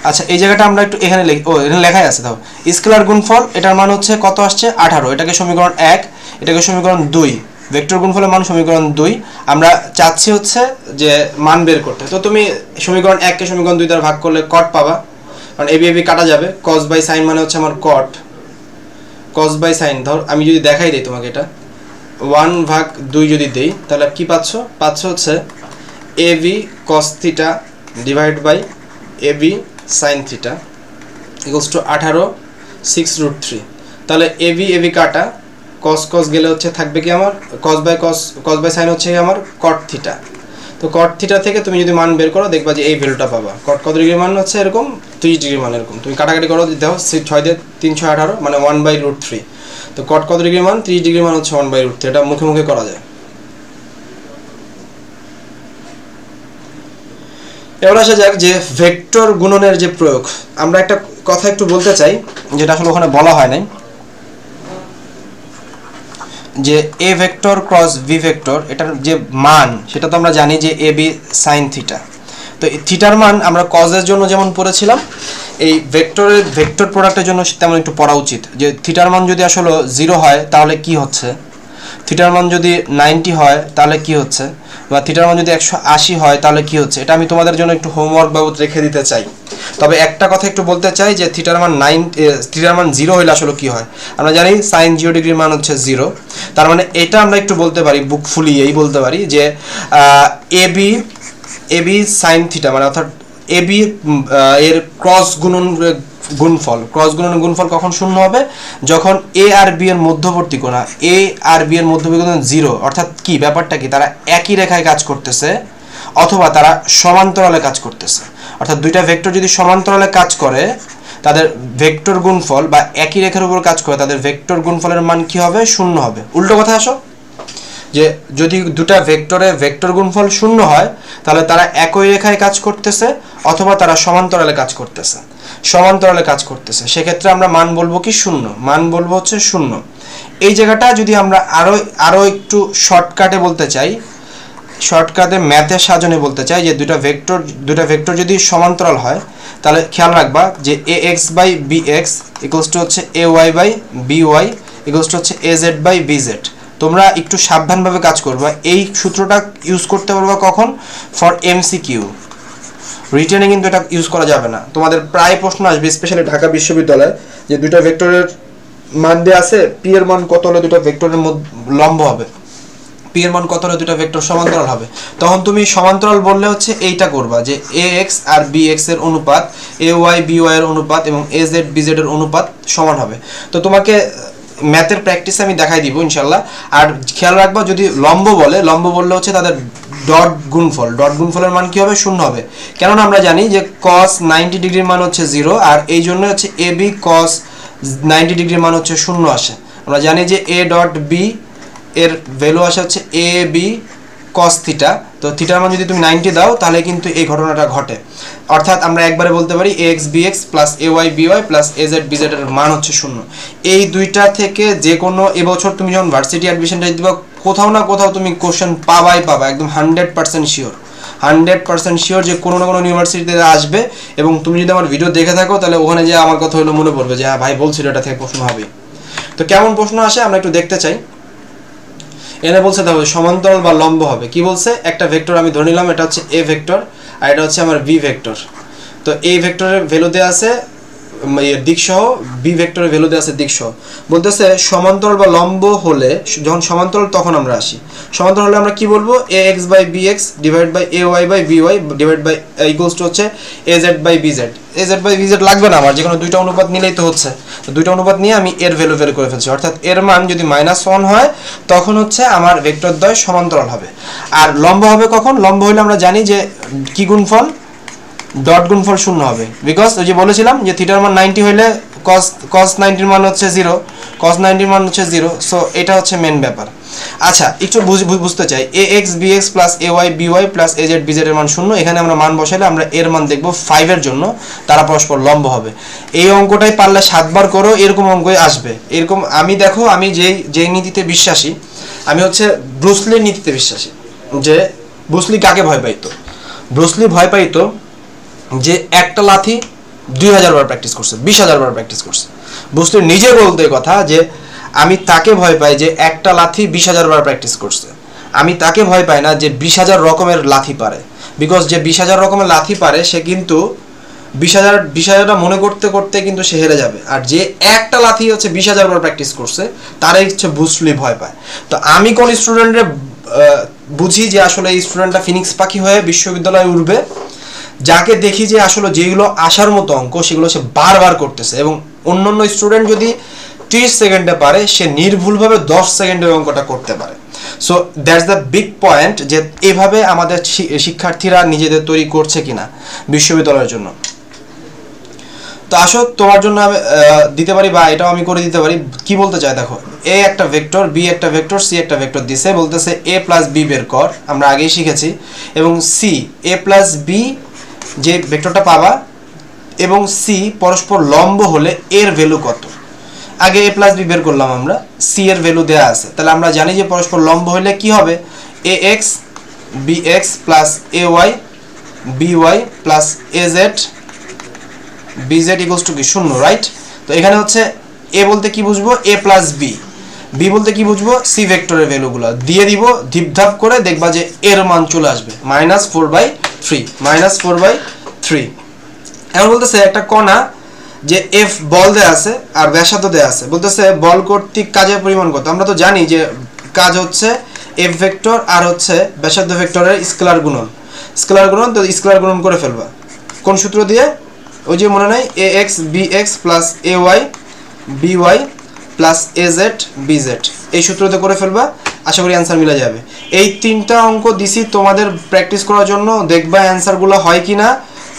আচ্ছা এই জায়গাটা আমরা একটু এখানে এখানে লেখাই আছে, দাও স্কেলার গুণফল এটার মান হচ্ছে কত আসছে 18, এটাকে সমীকরণ 1, এটাকে সমীকরণ 2, ভেক্টর গুণফলের মান সমীকরণ 2। আমরা চাচ্ছি হচ্ছে যে মান বের করতে। তো তুমি সমীকরণ 1 কে সমীকরণ 2 দ্বারা ভাগ করলে কট পাবা, কারণ এবি এবি কাটা যাবে। কস বাই সাইন মানে হচ্ছে আমার কট, কস বাই সাইন। ধর আমি যদি দেখাই দিই তোমাকে, এটা 1/2 যদি দেই তাহলে কি পাচ্ছ, পাচ্ছ হচ্ছে A B cos theta divide by A B sine theta equals to 18 6√3। তাহলে এ বি কাটা, কস কস গেলে হচ্ছে থাকবে কি আমার কস বাই সাইন হচ্ছে আমার কট থিটা। তো কট থিটা থেকে তুমি যদি মান বের করো দেখবা যে এই ভ্যালুটা পাবা। কট কত ডিগ্রি মান হচ্ছে এরকম 30 ডিগ্রি মান, এরকম তুমি কাটাকাটি করো দেখো 6 দিয়ে 3 6 18 মানে 1/√3। তো কট কত ডিগ্রি মান 30 ডিগ্রি মান হচ্ছে 1/√3। এটা মুখে মুখে করা যায়। এবার আসা যাক যে ভেক্টর গুণনের যে প্রয়োগ। আমরা একটা কথা একটু বলতে চাই যেটা আসলে ওখানে বলা হয় নাই, যে A vector cross V vector এটার যে মান সেটা তো আমরা জানি যে এ বি সাইন থিটা। তো এই থিটার মান আমরা কজের জন্য যেমন পড়েছিলাম, এই ভেক্টর প্রোডাক্টের জন্য তেমন একটু পড়া উচিত। যে থিটার মান যদি আসলে 0 হয় তাহলে কি হচ্ছে, থিটার মান যদি 90 হয় তাহলে কি হচ্ছে, বা থিটার মান যদি 180 হয় তাহলে কি হচ্ছে। এটা আমি তোমাদের জন্য একটু হোমওয়ার্ক বাবদ রেখে দিতে চাই। তবে একটা কথা একটু বলতে চাই যে থিটার মান 0 হইলে আসলে কি হয়। আমরা জানি সাইন 0 ডিগ্রির মান হচ্ছে 0। তার মানে এটা আমরা একটু বলতে পারি, বুক ফুলিয়েই বলতে পারি যে এ বি সাইন থিটা মানে অর্থাৎ এ বি এর ক্রস গুণফল কখন শূন্য হবে, যখন এ আর বি এর মধ্যবর্তী কোণ, এ আর বি এর মধ্যবর্তী কোণ 0। অর্থাৎ কি ব্যাপারটা কি, তারা একই রেখায় কাজ করতেছে অথবা তারা সমান্তরালে কাজ করতেছে। অর্থাৎ দুইটা ভেক্টর যদি সমান্তরালে কাজ করে তাদের ভেক্টর গুণফল, বা একই রেখার উপর কাজ করে তাদের ভেক্টর গুণফলের মান কি হবে, শূন্য হবে। উল্টো কথা আসো, যে যদি দুটা ভেক্টর গুণফল শূন্য হয় তাহলে তারা একই রেখায় কাজ করতেছে অথবা তারা সমান্তরালে কাজ করতেছে, সেক্ষেত্রে আমরা মান বলবো কি শূন্য, মান বলবো হচ্ছে শূন্য। এই জায়গাটা যদি আমরা আরো একটু শর্টকাটে বলতে চাই, শর্টকাটে ম্যাথের সাহায্যে বলতে চাই, যে দুটা ভেক্টর যদি সমান্তরাল হয় তাহলে খেয়াল রাখবা যে A X by B X equals to হচ্ছে A Y by B Y equals to হচ্ছে A Z by B Z. তোমরা একটু সাবধানভাবে কাজ করবা, এই সূত্রটা ইউজ করতে পারবা কখন, ফর এমসিকিউ। রিটেনে কিন্তু এটা ইউজ করা যাবে না। তোমাদের প্রায় প্রশ্ন আসবে, স্পেশালি ঢাকা বিশ্ববিদ্যালয়ে, যে দুইটা ভেক্টরের মান দেওয়া আছে, পি এর মান কত হলে দুটো ভেক্টরের মধ্যে লম্ব হবে, পি এর মান কত হলে দুটো ভেক্টর সমান্তরাল হবে। তখন তুমি সমান্তরাল বললে হচ্ছে এইটা করবা, যে A x R B x এর অনুপাত, এ ওয়াই বি ওয়াই এর অনুপাত এবং এ জেড বি জেড এর অনুপাত সমান হবে। তো তোমাকে ম্যাথের প্র্যাকটিস আমি দেখাই দিব ইনশাল্লাহ। আর খেয়াল রাখবা যদি লম্ব বললে হচ্ছে তাদের ডট গুণফলের মান কি হবে, শূন্য হবে। কেননা আমরা জানি যে cos 90 ডিগ্রির মান হচ্ছে 0, আর এই জন্য হচ্ছে এ বি cos 90 ডিগ্রির মান হচ্ছে শূন্য আসে। আমরা জানি যে এ ডট বি এর ভ্যালু আসে হচ্ছে এ বি cos থিটা। তো থিটার মান যদি তুমি 90 দাও তাহলে কিন্তু এই ঘটনাটা ঘটে। অর্থাৎ আমরা একবারে বলতে পারি A X B X plus A Y B Y plus A Z B Z এর মান হচ্ছে শূন্য। এই দুইটা থেকে যে কোনো এবছর তুমি যখন ভার্সিটি অ্যাডমিশনটা দিবা কোথাও না কোথাও তুমি কোশ্চেন পাবা, একদম 100% শিওর যে কোনো না কোনো ইউনিভার্সিটিতে আসবে। এবং তুমি যদি আমার ভিডিও দেখে থাকো তাহলে ওখানে যে আমার কথা হলো মনে পড়বে যে হ্যাঁ ভাই বলছিল এটা থেকে প্রশ্ন হবে। তো কেমন প্রশ্ন আসে আমরা একটু দেখতে চাই। এনে বলছে তাহলে সমান্তরাল বা লম্ব হবে। কি বলছে, একটা ভেক্টর আমি ধরে নিলাম, এটা হচ্ছে এ ভেক্টর আর এটা হচ্ছে আমার বি ভেক্টর। তো এই ভেক্টরের ভ্যালু দেওয়া আছে দিক সহ বি ভেক্টরের ভ্যালু দেওয়া আছে দিক সহ। বলতেছে সমান্তরাল বা লম্ব হলে, যখন সমান্তরাল তখন আমরা আসি। সমান্তরাল হলে আমরা কি বলবো, A X by B X divide by A Y by B Y divide by equals to হচ্ছে A Z by B Z. A Z by B Z লাগবে না আমার, যে কোনো দুইটা অনুপাত নিলেই তো হচ্ছে। তো দুইটা অনুপাত নিয়ে আমি এর ভ্যালু বের করে ফেলছি, অর্থাৎ এর মান যদি -1 হয় তখন হচ্ছে আমার ভেক্টর দ্বয় সমান্তরাল হবে। আর লম্ব হবে কখন, লম্ব হলে আমরা জানি যে কি গুণফল, ডট গুণফল 0 হবে। বিকজ ওই যে বলেছিলাম যে থিটার মান 90 হইলে cos 90 মান হচ্ছে 0, cos 90 মান হচ্ছে 0। সো এটা হচ্ছে মেন ব্যাপার। আচ্ছা একটু বুঝতে চাই, A X B X plus A Y B Y plus A Z B Z এর মান 0। এখানে আমরা মান বসাইলে আমরা এর মান দেখব 5 এর জন্য, তারা পরস্পর লম্ব হবে। এই অঙ্কটাই পারলে 7 বার করো, এরকম অঙ্কই আসবে। এরকম আমি দেখো, আমি যেই নীতিতে বিশ্বাসী, আমি হচ্ছে ব্রুসলির নীতিতে বিশ্বাসী। যে ব্রুসলি কাকে ভয় পাইতো, ব্রুসলি ভয় পাইতো যে একটা লাথি 2000 বার প্র্যাকটিস করছে, 20000 বার প্র্যাকটিস করছে। ব্রুসলি নিজে বলতে কথা যে আমি তাকে ভয় পাই যে একটা লাথি 20000 বার প্র্যাকটিস করছে। আমি তাকে ভয় পাই না যে 20000 রকমের লাথি পারে। বিকজ যে 20000 রকমের লাথি পারে সে কিন্তু 20000টা মনে করতে করতে কিন্তু সে হেরে যাবে। আর যে একটা লাথি হচ্ছে 20000 বার প্র্যাকটিস করছে তারাই হচ্ছে ব্রুসলি ভয় পায়। তো আমি কোন স্টুডেন্টরে বুঝি যে আসলে এই স্টুডেন্টটা ফিনিক্স পাখি হয়ে বিশ্ববিদ্যালয়ে উঠবে, যাকে দেখি যে আসলে যেগুলো আসার মতো অঙ্ক সেগুলো সে বারবার করতেছে, এবং অন্যান্য স্টুডেন্ট যদি 30 সেকেন্ডে পারে সে নির্ভুলভাবে 10 সেকেন্ডে অঙ্কটা করতে পারে। So that's the big point, যে এভাবে আমাদের শিক্ষার্থীরা নিজেদের তৈরি করছে কিনা বিশ্ববিদ্যালয়ের জন্য। তো আসো তোমার জন্য আমি দিতে পারি, বা এটাও আমি করে দিতে পারি। কি বলতে চাই দেখো, এ একটা ভেক্টর, বি একটা ভেক্টর, সি একটা ভেক্টর দিছে, বলতেছে এ প্লাস বি বের কর, আমরা আগেই শিখেছি। এবং সি, এ প্লাস বি যে ভেক্টরটা পাবা এবং সি পরস্পর লম্ব হলে এর ভ্যালু কত। আগে এ প্লাস বি বের করলাম আমরা, সি এর ভ্যালু দেয়া আছে, তাহলে আমরা জানি যে পরস্পর লম্ব হলে কি হবে, A X B X plus A Y B Y plus A Z B Z equals to কি 0, রাইট। তো এখানে হচ্ছে এ বলতে কি বুঝবো, এ প্লাস বি, বি বলতে কি বুঝবো, সি ভেক্টরের ভ্যালুগুলো দিয়ে দিব, ধিপধাপ করে দেখবা যে এর মান চলে আসবে -4/3, -4/3। এখন বলতেছে একটা কণা যে এফ বল দেয়া আছে আর ব্যাসার্ধ দেয়া আছে, বলতেছে বল কর্তৃক কাজের পরিমাণ কত। আমরা তো জানি যে কাজ হচ্ছে এফ ভেক্টর আর হচ্ছে ব্যাসার্ধ ভেক্টরের স্কেলার গুণন, তো স্কেলার গুণন করে ফেলবা কোন সূত্র দিয়ে, ওই যে মনে নাই, A X B X plus A Y B Y plus A Z B Z, এই সূত্রতে করে ফেলবা, আশা করি অ্যান্সার মিলে যাবে। এই 3টা অঙ্ক দিছি তোমাদের প্র্যাকটিস করার জন্য, দেখবা অ্যান্সারগুলো হয় কি না,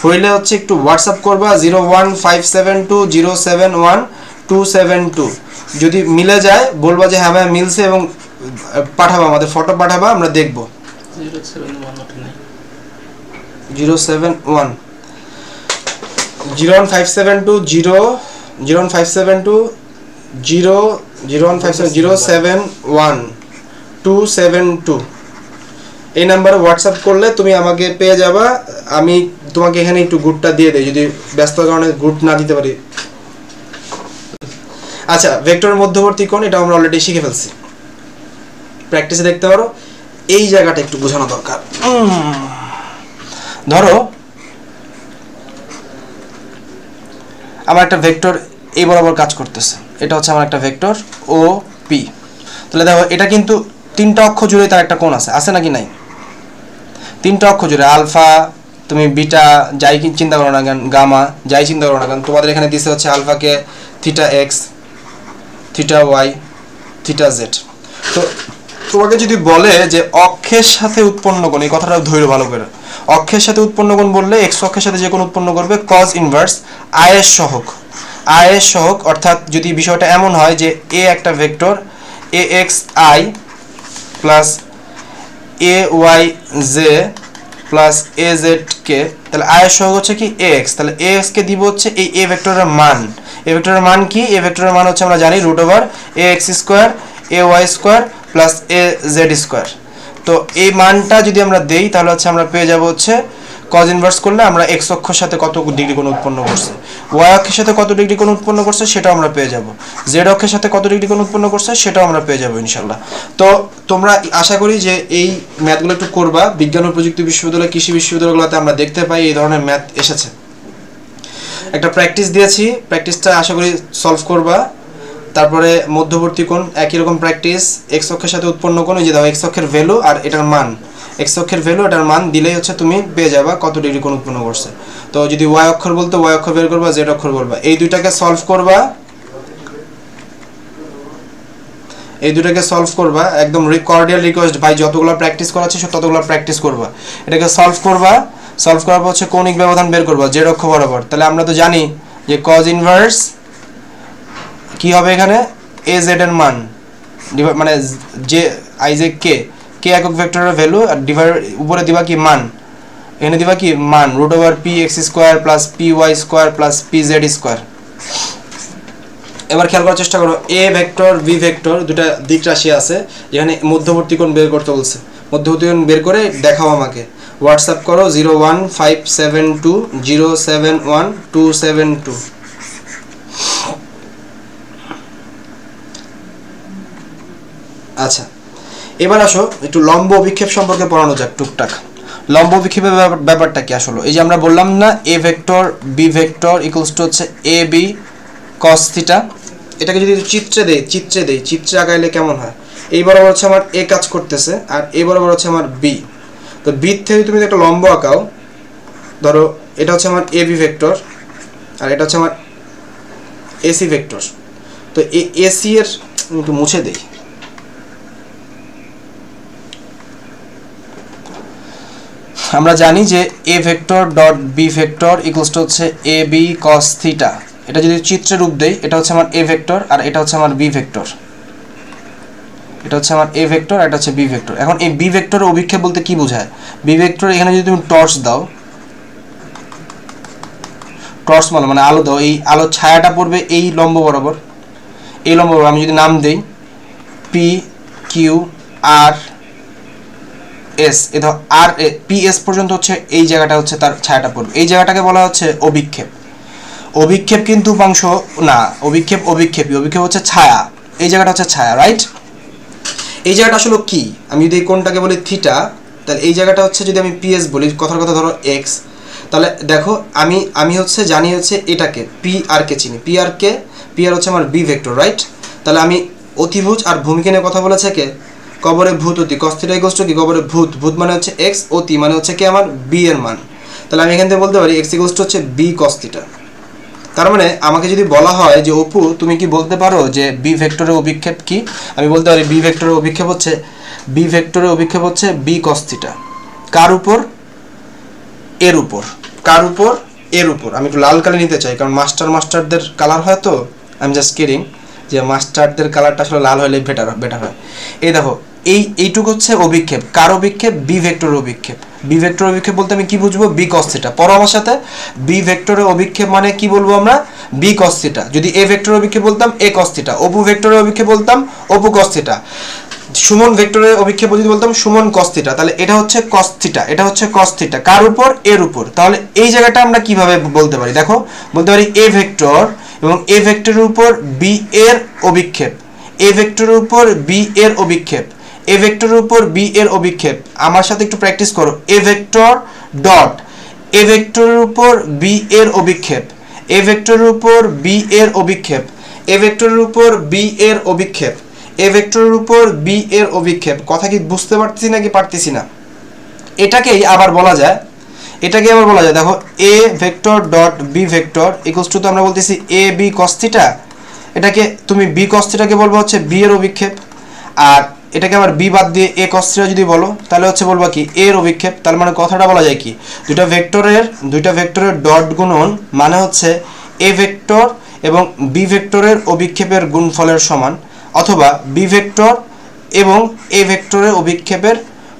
হইলে হচ্ছে একটু হোয়াটসঅ্যাপ করবা 01572071272। যদি মিলে যায় বলবা যে হ্যাঁ ভাই মিলছে, এবং পাঠাবা, আমাদের ফটো পাঠাবা, আমরা দেখব। 071 এই নাম্বারে হোয়াটসঅ্যাপ করলে তুমি আমাকে পেয়ে যাবা। আমি তোমাকে এখানে একটু গ্রুপটা দিয়ে দেই, যদি ব্যস্ত কারণে গ্রুপ না দিতে পারি। আচ্ছা, ভেক্টরের মধ্যবর্তী কোণ, এটা আমরা অলরেডি শিখে ফেলছি, প্র্যাকটিসে দেখতে পারো। এই জায়গাটা একটু বোঝানো দরকার। ধরো আমার একটা ভেক্টর এই বরাবর কাজ করতেছে, এটা হচ্ছে আমার একটা ভেক্টর ও পি। তাহলে দেখো এটা কিন্তু 3টা অক্ষ জুড়ে তার একটা কোণ আছে নাকি নাই, 3টা অক্ষ জুড়ে, আলফা তুমি বিটা যাই চিন্তা করো না কেন, গামা যাই চিন্তা করো না কেন, তোমাদের এখানে দিছে হচ্ছে আলফাকে theta X theta Y theta Z. তো তোমাকে যদি বলে যে অক্ষের সাথে উৎপন্ন কোণ, এই কথাটা ধৈর্য ভালো করে, অক্ষের সাথে উৎপন্ন কোণ বললে এক্স অক্ষের সাথে যে কোণ উৎপন্ন করবে cos ইনভার্স আয়ের সহগ, অর্থাৎ যদি বিষয়টা এমন হয় যে এ একটা vector A X I plus A Y J plus A Z কে, তাহলে আয়ের সহগ হচ্ছে কি এ এক্স, তাহলে এ এক্স কে দিব হচ্ছে এই এ ভেক্টরের মান। এ ভেক্টরের মান কি, এ ভেক্টরের মান হচ্ছে আমরা জানি √a(x²) a(y²) plus A Z square. তো এই মানটা যদি আমরা দেই তাহলে হচ্ছে আমরা পেয়ে যাব হচ্ছে cos ইনভার্স করলে আমরা x অক্ষের সাথে কত ডিগ্রি কোণ উৎপন্ন করছে, y অক্ষের সাথে কত ডিগ্রি কোণ উৎপন্ন করছে সেটাও আমরা পেয়ে যাব, z অক্ষের সাথে কত ডিগ্রি কোণ উৎপন্ন করছে সেটাও আমরা পেয়ে যাব ইনশাআল্লাহ। তো তোমরা আশা করি যে এই ম্যাথগুলো একটু করবা। বিজ্ঞান ও প্রযুক্তি বিশ্ববিদ্যালয়, কৃষি বিশ্ববিদ্যালয়গুলোতে আমরা দেখতে পাই এই ধরনের ম্যাথ এসেছে। একটা প্র্যাকটিস দিয়েছি, প্র্যাকটিসটা আশা করি সলভ করবা। তারপরে মধ্যবর্তী কোণ একই রকম প্র্যাকটিস, এক্স অক্ষের সাথে উৎপন্ন কোণ, যে দাও এক্স অক্ষের ভ্যালু আর এটার মান, এক্স অক্ষের ভ্যালু এটার মান দিলেই হচ্ছে তুমি পেয়ে যাবা কত ডিগ্রি কোণ উৎপন্ন করছে। তো যদি ওয়াই অক্ষর বলতো ওয়াই অক্ষর বের করবা, জেড অক্ষর বলবা, এই দুইটাকে সলভ করবা, এই দুটাকে সলভ করবা। একদম কর্ডিয়াল রিকোয়েস্ট ভাই, যতগুলো প্র্যাকটিস করাচ্ছি ততগুলো প্র্যাকটিস করবা। এটাকে সলভ করবা, সলভ করার পর হচ্ছে কৌণিক ব্যবধান বের করবা জেড অক্ষ বরাবর। তাহলে আমরা তো জানি যে কজ ইনভার্স কি হবে এখানে, এ জেড এর মান মানে যে আই জে কে একক ভেক্টরের ভ্যালু আর ডিভাইড উপরে দিবা কি মান, এখানে দিবা কি মান root over P X square plus P Y square plus P Z square. এবার খেয়াল করার চেষ্টা করো, এ ভেক্টর বি ভেক্টর দুটা দিক রাশি আছে, যেখানে মধ্যবর্তী কোণ বের করতে বলছে। মধ্যবর্তী কোণ বের করে দেখাও আমাকে, হোয়াটসঅ্যাপ করো 01572071272। আচ্ছা, এবার আসো একটু লম্ব অভিক্ষেপ সম্পর্কে পড়ানো যাক টুকটাক। লম্ব অভিক্ষেপের ব্যাপারটা কি আসলে, এই যে আমরা বললাম না A vector B vector equals to হচ্ছে এ বি কস থিটা। এটাকে যদি চিত্রে আঁকাইলে কেমন হয়, এই বরাবর হচ্ছে আমার এ কাজ করতেছে আর এই বরাবর হচ্ছে আমার বি। তো বি থেকে তুমি একটা লম্ব আঁকাও, ধরো এটা হচ্ছে আমার এ বি ভেক্টর আর এটা হচ্ছে আমার এসি ভেক্টর। তো এসি এর একটু মুছে দেই, আমরা জানি যে A vector dot B vector equals to হচ্ছে এ বি কস থিটা। এটা যদি চিত্রে রূপ দেই, এটা হচ্ছে আমার এ ভেক্টর আর এটা হচ্ছে আমার বি ভেক্টর, এটা হচ্ছে আমার এ ভেক্টর আর এটা হচ্ছে বি ভেক্টর। এখন এই বি ভেক্টরের অভিক্ষেপ বলতে কি বোঝায়, বি ভেক্টর এখানে যদি তুমি টর্চ দাও, টর্চ মানে আলো দাও, এই আলোর ছায়াটা পড়বে এই লম্ব বরাবর, এই লম্ব বরাবর। আমি যদি নাম দেই পি কিউ আর এস, এ ধর আর পি এস পর্যন্ত হচ্ছে এই জায়গাটা হচ্ছে তার ছায়াটা পড়বে, এই জায়গাটাকে বলা হচ্ছে অভিক্ষেপ। অভিক্ষেপ কিন্তু উপাংশ না, অভিক্ষেপ হচ্ছে ছায়া, এই জায়গাটা হচ্ছে ছায়া, রাইট। এই জায়গাটা আসলে কি, আমি যদি এই কোণটাকে বলি থিটা, তাহলে এই জায়গাটা হচ্ছে যদি আমি পিএস বলি, কথার কথা ধরো এক্স, তাহলে দেখো আমি হচ্ছে জানি হচ্ছে এটাকে পি আর কে চিনি, পি আর হচ্ছে আমার বি ভেক্টর, রাইট। তাহলে আমি অতিভুজ আর ভূমিকে নিয়ে কথা বলেছে কে, কবরে ভূত অতি, কস থিটা ইকুয়ালস টু কি, কবরে ভূত মানে হচ্ছে এক্স, অতি মানে হচ্ছে কি আমার বি এর মান। তাহলে আমি এখান থেকে বলতে পারি এক্স ইকুয়ালস টু হচ্ছে বি কস থিটা। তার মানে আমাকে যদি বলা হয় যে অপু তুমি কি বলতে পারো যে বি ভেক্টরের অভিক্ষেপ কি, আমি বলতে পারি বি ভেক্টরের অভিক্ষেপ হচ্ছে বি কস থিটা। কার উপর, এর উপর। কার উপর, এর উপর। আমি একটু লাল কালার নিতে চাই, কারণ মাস্টারদের কালার হয়, তো আমি জাস্ট কিডিং যে মাস্টারদের কালারটা আসলে লাল হলে বেটার হয়। এই দেখো এইটুকু হচ্ছে অভিক্ষেপ, কার অভিক্ষেপ, বি ভেক্টরের অভিক্ষেপ। বি ভেক্টরের অভিক্ষেপ বলতে আমি কি বুঝবো, বি কস থিটা। পড়ো আমার সাথে, বি ভেক্টরের অভিক্ষেপ মানে কি বলবো আমরা, বি কস থিটা। যদি এ ভেক্টরের অভিক্ষেপ বলতাম এ কস থিটা, অপু ভেক্টরের অভিক্ষেপ বলতাম অপু কস থিটা, সুমন ভেক্টরের অভিক্ষেপ যদি বলতাম সুমন কস থিটা। তাহলে এটা হচ্ছে কস থিটা, এটা হচ্ছে কস থিটা, কার উপর, এর উপর। তাহলে এই জায়গাটা আমরা কিভাবে বলতে পারি, দেখো বলতে পারি এ ভেক্টর এবং এ ভেক্টরের উপর বি এর অভিক্ষেপ, এ ভেক্টরের উপর বি এর অভিক্ষেপ, এ ভেক্টরের উপর বি এর অভিক্ষেপ। আমার সাথে একটু প্র্যাকটিস করো, এ ভেক্টর ডট এ ভেক্টরের উপর বি এর অভিক্ষেপ, এ ভেক্টরের উপর বি এর অভিক্ষেপ, এ ভেক্টরের উপর বি এর অভিক্ষেপ, এ ভেক্টরের উপর বি এর অভিক্ষেপ। কথা কি বুঝতে পারতেছি নাকি পারতেছি না? এটাকেই আবার বলা যায়, দেখো A vector dot B vector equals to, তো আমরা বলতেছি এ বি কস থিটা, এটাকে তুমি বি কস থিটাকে বলবো হচ্ছে বি এর অভিক্ষেপ, আর এটাকে আবার বি বাদ দিয়ে এ কস থিটা যদি বলো তাহলে হচ্ছে বলবো কি এর অভিক্ষেপ। তার মানে কথাটা বলা যায় কি, দুইটা ভেক্টরের ডট গুণন মানে হচ্ছে এ ভেক্টর এবং বি ভেক্টরের অভিক্ষেপের গুণফলের সমান, অথবা বি ভেক্টর এবং এ ভেক্টরের অভিক্ষেপের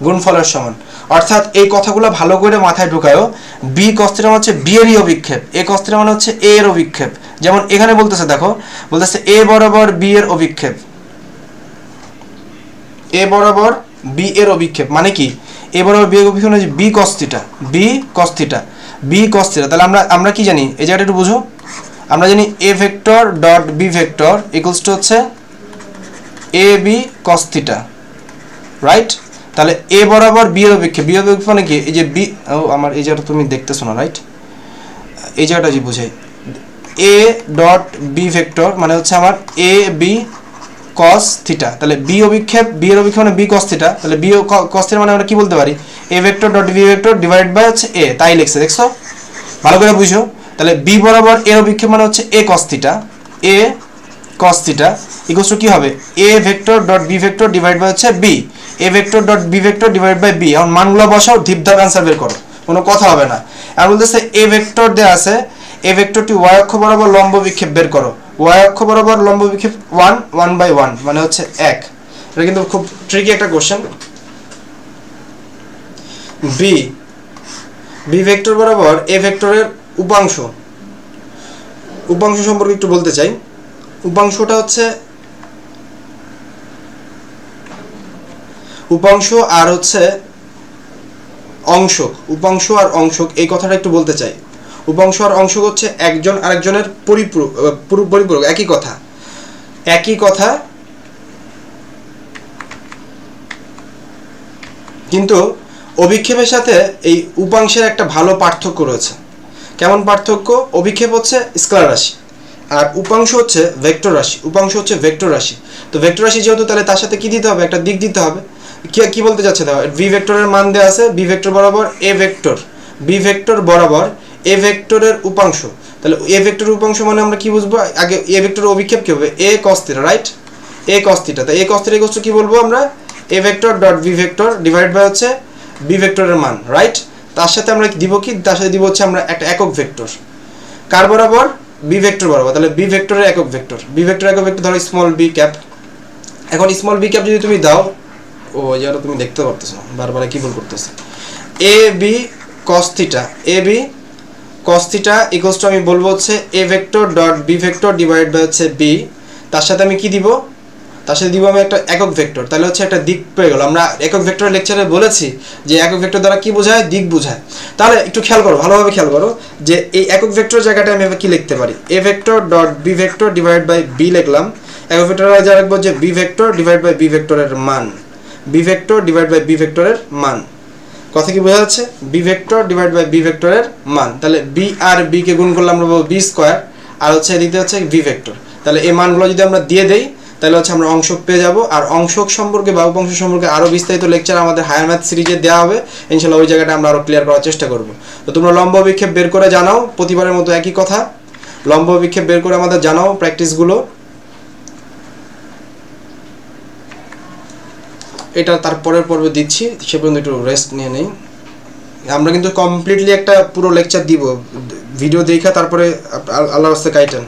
গুণফলের সমান। অর্থাৎ এই কথাগুলো ভালো করে মাথায় ঢুকায়ও, বি কস থিটা মানে হচ্ছে বি এরই অভিক্ষেপ, এ কস থিটা মানে হচ্ছে এ এর অভিক্ষেপ। যেমন এখানে বলতেছে, দেখো বলতেছে এ বরাবর বি এর অভিক্ষেপ, এ বরাবর বি এর অভিক্ষেপ মানে কি, এ বরাবর বি এর অভিক্ষেপ মানে B cos theta, B cos theta, B cos theta. তাহলে আমরা কি জানি, এই জায়গাটা একটু বুঝো, আমরা জানি A vector dot B vector equals to হচ্ছে A B cos theta, right. তাহলে এ বরাবর বি এর অভিক্ষেপ, বি এর অভিক্ষেপ মানে কি, এই যে বি, ও আমার এই জায়গাটা তুমি দেখতেছো না, রাইট, এই জায়গাটা যে বুঝে এ ডট বি ভেক্টর মানে হচ্ছে আমার এ বি কস থিটা, তাহলে বি অভিক্ষেপ, বি এর অভিক্ষেপ মানে বি কস থিটা, তাহলে বি কস থিটা মানে আমরা কি বলতে পারি A vector dot B vector divide by হচ্ছে এ, তাই লিখছে, দেখছো ভালো করে বুঝো। তাহলে বি বরাবর এর অভিক্ষেপ মানে হচ্ছে A cos theta, A cos theta equals to কি হবে A vector dot B vector divide by হচ্ছে B, A vector dot B vector divide by B. এখন মানগুলো বসাও, ধিপধাপ অ্যান্সার বের করো, কোনো কথা হবে না। আর বলতেছে এ ভেক্টর দেয়া আছে, এ ভেক্টরটি ওয়াই অক্ষ বরাবর লম্ব বিক্ষেপ বের করো, ওয়াই অক্ষ বরাবর লম্ব বিক্ষেপ 1 1/1 মানে হচ্ছে 1। এটা কিন্তু খুব ট্রিকি একটা কোশ্চেন। বি বি ভেক্টর বরাবর এ ভেক্টরের উপাংশ, উপাংশ সম্পর্কে একটু বলতে চাই। উপাংশটা হচ্ছে উপাংশ আর হচ্ছে অংশক, উপাংশ আর অংশক এই কথাটা একটু বলতে চাই। উপাংশ আর অংশক হচ্ছে একজন আরেকজনের পরিপূরক, একই কথা, একই কথা, কিন্তু অভিক্ষেপের সাথে এই উপাংশের একটা ভালো পার্থক্য রয়েছে। কেমন পার্থক্য? অভিক্ষেপ হচ্ছে স্কেলার রাশি আর উপাংশ হচ্ছে ভেক্টর রাশি, উপাংশ হচ্ছে ভেক্টর রাশি। তো ভেক্টর রাশি যেহেতু, তাহলে তার সাথে কি দিতে হবে, একটা দিক দিতে হবে। কি বলতে চাচ্ছে দেখো, ভি ভেক্টরের মান দেওয়া আছে, বি ভেক্টর বরাবর এ ভেক্টর, বি ভেক্টর বরাবর এ ভেক্টরের উপাংশ, তাহলে এ ভেক্টরের উপাংশ মানে আমরা কি বুঝবো, আগে এ ভেক্টরের অভিক্ষেপ কি হবে A cos theta, right, A cos theta. তাই A cos theta equals to কি বলবো আমরা A vector dot B vector divide by হচ্ছে বি ভেক্টরের মান, রাইট। তার সাথে আমরা দিব কি, তার সাথে দিব হচ্ছে আমরা একটা একক ভেক্টর, কার বরাবর বি ভেক্টর বরাবর, তাহলে বি ভেক্টরের একক ভেক্টর, বি ভেক্টর একক ভেক্টর ধরো স্মল বি ক্যাপ। এখন স্মল বি ক্যাপ যদি তুমি দাও, ও যারা তুমি দেখতে পারতেছো না, বারবার কি ভুল করতেছে, A B cos theta, A B cos theta equals to আমি বলবো হচ্ছে A vector dot B vector divide by হচ্ছে বি, তার সাথে আমি কি দিব, তার সাথে দিব আমি একটা একক ভেক্টর, তাহলে হচ্ছে একটা দিক পেয়ে গেল। আমরা একক ভেক্টরের লেকচারে বলেছি যে একক ভেক্টর দ্বারা কি বোঝায়, দিক বোঝায়। তাহলে একটু খেয়াল করো, ভালোভাবে খেয়াল করো যে এই একক ভেক্টর জায়গাটা আমি কি লিখতে পারি, A vector dot B vector divide by B লিখলাম, একক ভেক্টর যা রাখবো যে B vector divide by B ভেক্টরের মান, B vector divide by B ভেক্টরের মান। কথা কি বোঝা যাচ্ছে, B vector divide by B ভেক্টরের মান, তাহলে বি আর বি কে গুণ করলে আমরা বলবো বি স্কোয়ার, আর হচ্ছে এদিকে হচ্ছে বি ভেক্টর। তাহলে এই মানগুলো যদি আমরা দিয়ে দেই তাহলে হচ্ছে আমরা অংশক পেয়ে যাব। আর অংশক সম্পর্কে বা উপাংশ সম্পর্কে আরও বিস্তারিত লেকচার আমাদের হায়ার ম্যাথ সিরিজে দেওয়া হবে, ইনশাল্লাহ ওই জায়গাটা আমরা আরও ক্লিয়ার করার চেষ্টা করব। তো তোমরা লম্ব বিক্ষেপ বের করে জানাও, প্রতিবারের মতো একই কথা, লম্ব বিক্ষেপ বের করে আমাদের জানাও প্র্যাকটিসগুলো। এটা তারপরের পর্বে দিচ্ছি, সে পর্যন্ত একটু রেস্ট নিয়ে নেই। আমরা কিন্তু কমপ্লিটলি একটা পুরো লেকচার দিব, ভিডিও দেখা তারপরে আল্লাহর রাস্তায় কাইটেন।